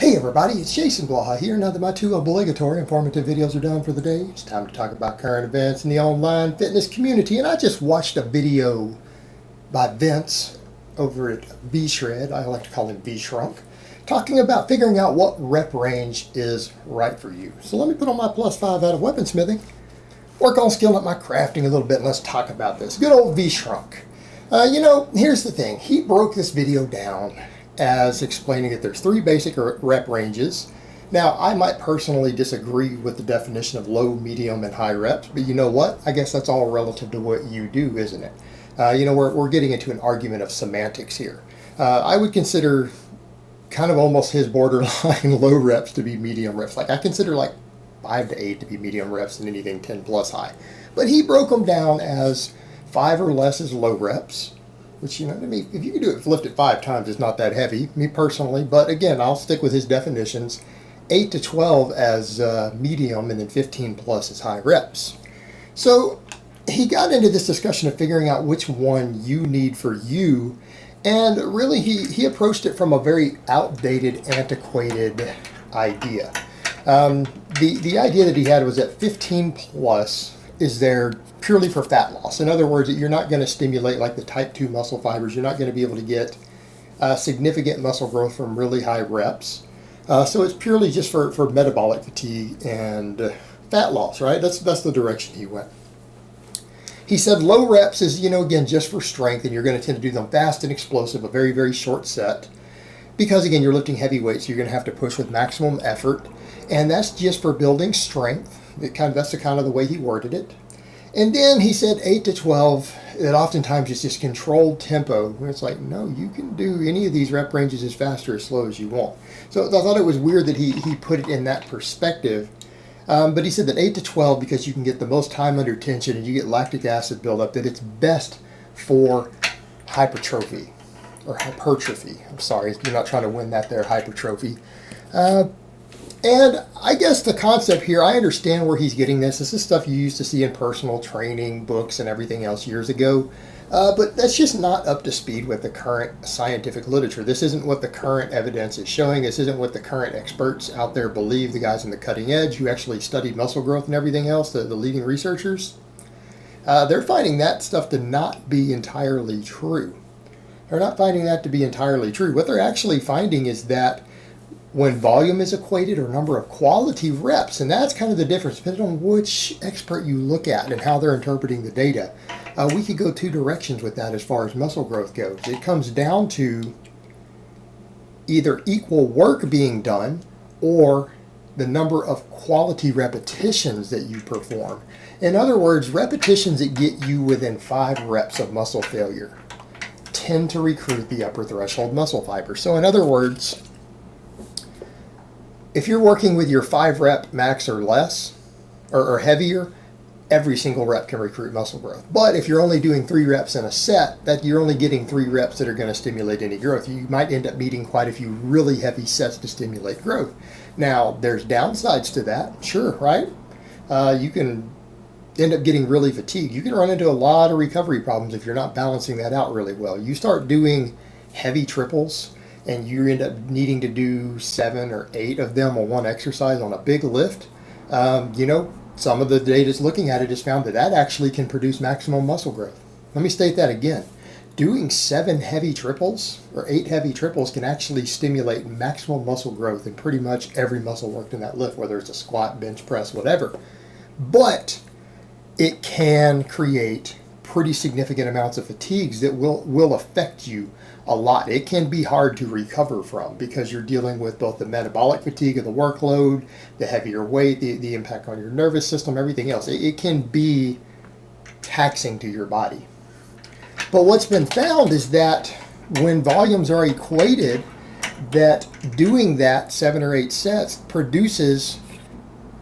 Hey everybody, it's Jason Blaha here. Now that my two obligatory informative videos are done for the day, it's time to talk about current events in the online fitness community. And I just watched a video by Vince over at V-Shred, I like to call him V-Shrunk, talking about figuring out what rep range is right for you. So let me put on my +5 out of weaponsmithing, work on skilling up my crafting a little bit, and let's talk about this. Good old V-Shrunk. Here's the thing. He broke this video down as explaining that there's 3 basic rep ranges. Now, I might personally disagree with the definition of low, medium, and high reps, but you know what? I guess that's all relative to what you do, isn't it? We're getting into an argument of semantics here. I would consider kind of almost his borderline low reps to be medium reps. Like I consider like 5 to 8 to be medium reps and anything 10 plus high. But he broke them down as 5 or less is low reps, which, to me, if you can do it lift it 5 times, it's not that heavy, me personally. But again, I'll stick with his definitions. 8 to 12 as medium, and then 15 plus as high reps. So he got into this discussion of figuring out which one you need for you. And really, he approached it from a very outdated, antiquated idea. The idea that he had was that 15 plus is there purely for fat loss. In other words, you're not going to stimulate like the type 2 muscle fibers. You're not going to be able to get significant muscle growth from really high reps. So it's purely just for metabolic fatigue and fat loss, right? That's the direction he went. He said low reps is, again, just for strength, and you're going to tend to do them fast and explosive, a very, very short set. Because, again, you're lifting heavy weights, so you're going to have to push with maximum effort. And that's just for building strength. That's the way he worded it. And then he said 8 to 12, that oftentimes is just controlled tempo, where it's like, no, you can do any of these rep ranges as fast or as slow as you want. So I thought it was weird that he put it in that perspective. But he said that 8 to 12, because you can get the most time under tension and you get lactic acid buildup, that it's best for hypertrophy, or hypertrophy. I'm sorry, you're not trying to win that there, hypertrophy. And I guess the concept here, I understand where he's getting this. This is stuff you used to see in personal training books and everything else years ago. But that's just not up to speed with the current scientific literature. This isn't what the current evidence is showing. This isn't what the current experts out there believe, the guys in the cutting edge who actually studied muscle growth and everything else, the leading researchers. They're finding that stuff to not be entirely true. They're not finding that to be entirely true. What they're actually finding is that when volume is equated or number of quality reps, and that's kind of the difference, depending on which expert you look at and how they're interpreting the data. We could go 2 directions with that as far as muscle growth goes. It comes down to either equal work being done or the number of quality repetitions that you perform. In other words, repetitions that get you within 5 reps of muscle failure tend to recruit the upper threshold muscle fiber. So in other words, if you're working with your 5 rep max or less, or heavier, every single rep can recruit muscle growth. But if you're only doing 3 reps in a set, that you're only getting 3 reps that are going to stimulate any growth. You might end up needing quite a few really heavy sets to stimulate growth. Now, there's downsides to that, sure, right? You can end up getting really fatigued. You can run into a lot of recovery problems if you're not balancing that out really well. You start doing heavy triples, and you end up needing to do 7 or 8 of them on one exercise on a big lift, some of the data looking at it has found that actually can produce maximum muscle growth. Let me state that again. Doing 7 heavy triples or 8 heavy triples can actually stimulate maximum muscle growth in pretty much every muscle worked in that lift, whether it's a squat, bench press, whatever. But it can create pretty significant amounts of fatigues that will affect you a lot. It can be hard to recover from because you're dealing with both the metabolic fatigue of the workload, the heavier weight, the impact on your nervous system, everything else. It can be taxing to your body. But what's been found is that when volumes are equated, that doing that 7 or 8 sets produces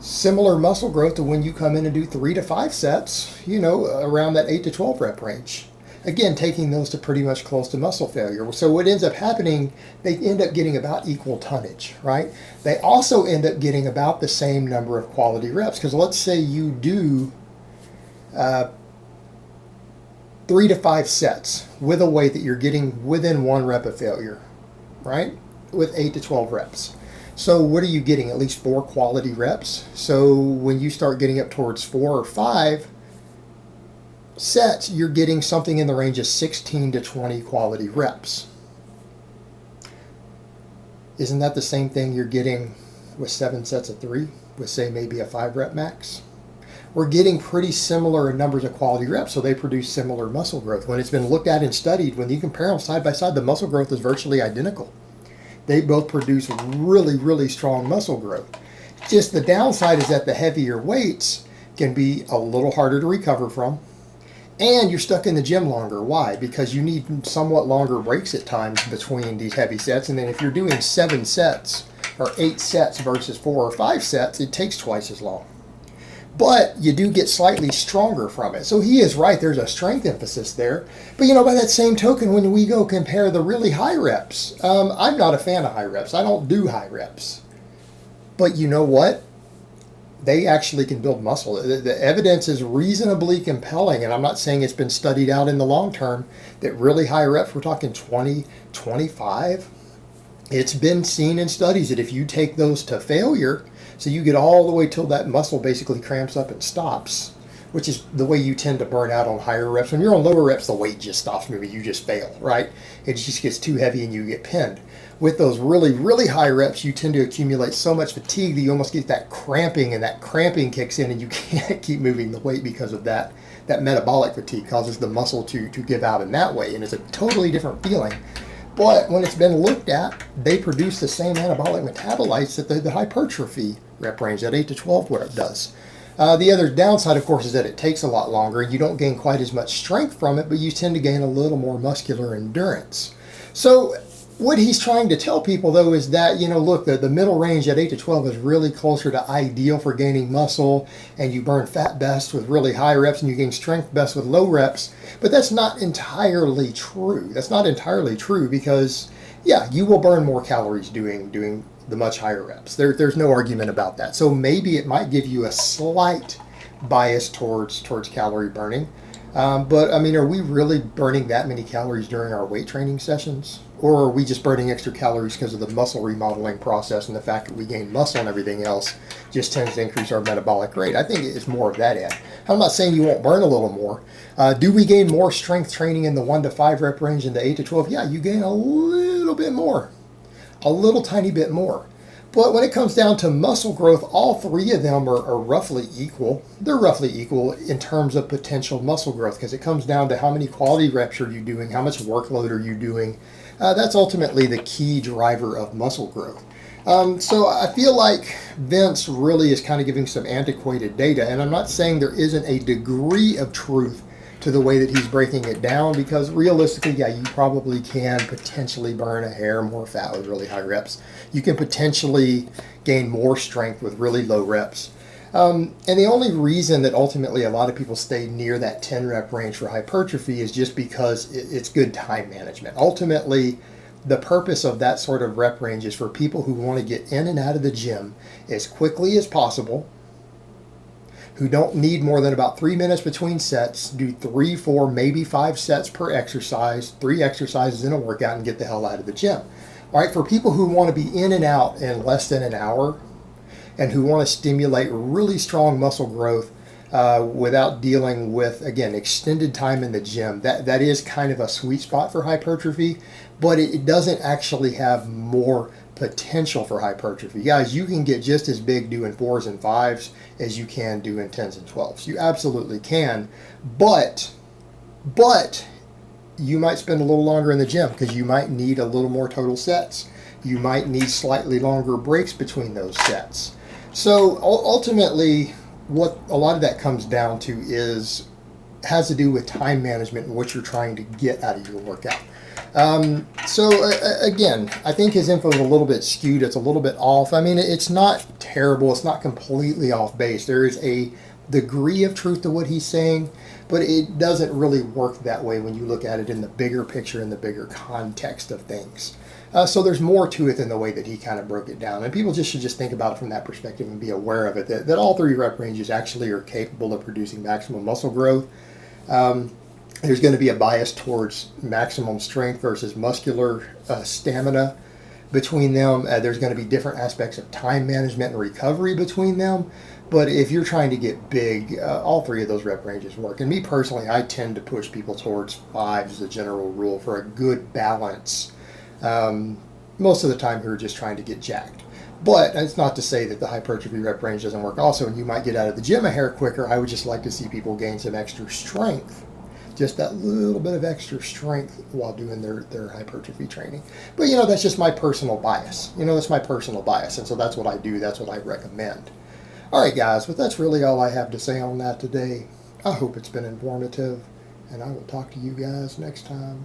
similar muscle growth to when you come in and do 3 to 5 sets, around that 8 to 12 rep range. Again, taking those to pretty much close to muscle failure. So what ends up happening, they end up getting about equal tonnage, right? They also end up getting about the same number of quality reps. Because let's say you do 3 to 5 sets with a weight that you're getting within 1 rep of failure, right? With 8 to 12 reps. So what are you getting? At least 4 quality reps. So when you start getting up towards 4 or 5 sets, you're getting something in the range of 16 to 20 quality reps. Isn't that the same thing you're getting with 7 sets of 3, with say maybe a 5 rep max? We're getting pretty similar numbers of quality reps, so they produce similar muscle growth. When it's been looked at and studied, when you compare them side by side, the muscle growth is virtually identical. They both produce really, really strong muscle growth. Just the downside is that the heavier weights can be a little harder to recover from, and you're stuck in the gym longer. Why? Because you need somewhat longer breaks at times between these heavy sets, and then if you're doing 7 sets or 8 sets versus 4 or 5 sets, it takes twice as long. But you do get slightly stronger from it. So he is right, there's a strength emphasis there. But by that same token, when we go compare the really high reps, I'm not a fan of high reps. I don't do high reps. But you know what? They actually can build muscle. The evidence is reasonably compelling, and I'm not saying it's been studied out in the long term, that really high reps, we're talking 20, 25, it's been seen in studies that if you take those to failure, so you get all the way till that muscle basically cramps up and stops, which is the way you tend to burn out on higher reps. When you're on lower reps, the weight just stops moving. You just fail, right? It just gets too heavy and you get pinned. With those really, really high reps, you tend to accumulate so much fatigue that you almost get that cramping, and that cramping kicks in and you can't keep moving the weight because of that. That metabolic fatigue causes the muscle to give out in that way, and it's a totally different feeling. But when it's been looked at, they produce the same anabolic metabolites that the hypertrophy rep range, that 8 to 12 rep does. The other downside, of course, is that it takes a lot longer. You don't gain quite as much strength from it, but you tend to gain a little more muscular endurance. So what he's trying to tell people, though, is that, look, the middle range at 8 to 12 is really closer to ideal for gaining muscle, and you burn fat best with really high reps, and you gain strength best with low reps. But that's not entirely true. That's not entirely true because, yeah, you will burn more calories doing the much higher reps. There's no argument about that. So maybe it might give you a slight bias towards calorie burning. But I mean, are we really burning that many calories during our weight training sessions? Or are we just burning extra calories because of the muscle remodeling process and the fact that we gain muscle and everything else just tends to increase our metabolic rate? I think it's more of that end. I'm not saying you won't burn a little more. Do we gain more strength training in the 1 to 5 rep range than the 8 to 12? Yeah, you gain a little bit more. A little tiny bit more. But when it comes down to muscle growth, all 3 of them are roughly equal. They're roughly equal in terms of potential muscle growth because it comes down to how many quality reps are you doing, how much workload are you doing. That's ultimately the key driver of muscle growth. So I feel like Vince really is kind of giving some antiquated data, and I'm not saying there isn't a degree of truth to the way that he's breaking it down, because realistically, yeah, you probably can potentially burn a hair more fat with really high reps. You can potentially gain more strength with really low reps. And the only reason that ultimately a lot of people stay near that 10 rep range for hypertrophy is just because it's good time management. Ultimately, the purpose of that sort of rep range is for people who want to get in and out of the gym as quickly as possible, who don't need more than about 3 minutes between sets, do 3, 4, maybe 5 sets per exercise, 3 exercises in a workout, and get the hell out of the gym. All right, for people who want to be in and out in less than an hour and who want to stimulate really strong muscle growth without dealing with, again, extended time in the gym, that is kind of a sweet spot for hypertrophy, but it doesn't actually have more potential for hypertrophy. Guys, you can get just as big doing 4s and 5s as you can doing 10s and 12s. You absolutely can, but you might spend a little longer in the gym because you might need a little more total sets. You might need slightly longer breaks between those sets. So ultimately, what a lot of that comes down to has to do with time management and what you're trying to get out of your workout. Again, I think his info is a little bit skewed. It's a little bit off. I mean, it's not terrible. It's not completely off base. There is a degree of truth to what he's saying, but it doesn't really work that way when you look at it in the bigger picture, in the bigger context of things. So there's more to it than the way that he kind of broke it down. And people should just think about it from that perspective and be aware of it, that all 3 rep ranges actually are capable of producing maximum muscle growth. There's going to be a bias towards maximum strength versus muscular stamina. between them. There's going to be different aspects of time management and recovery between them. But if you're trying to get big, all three of those rep ranges work. And me personally, I tend to push people towards 5 as a general rule for a good balance. Most of the time, who are just trying to get jacked. But it's not to say that the hypertrophy rep range doesn't work also, and you might get out of the gym a hair quicker. I would just like to see people gain some extra strength. Just that little bit of extra strength while doing their hypertrophy training. But, that's just my personal bias. That's my personal bias. And so that's what I do. That's what I recommend. All right, guys. But that's really all I have to say on that today. I hope it's been informative. And I will talk to you guys next time.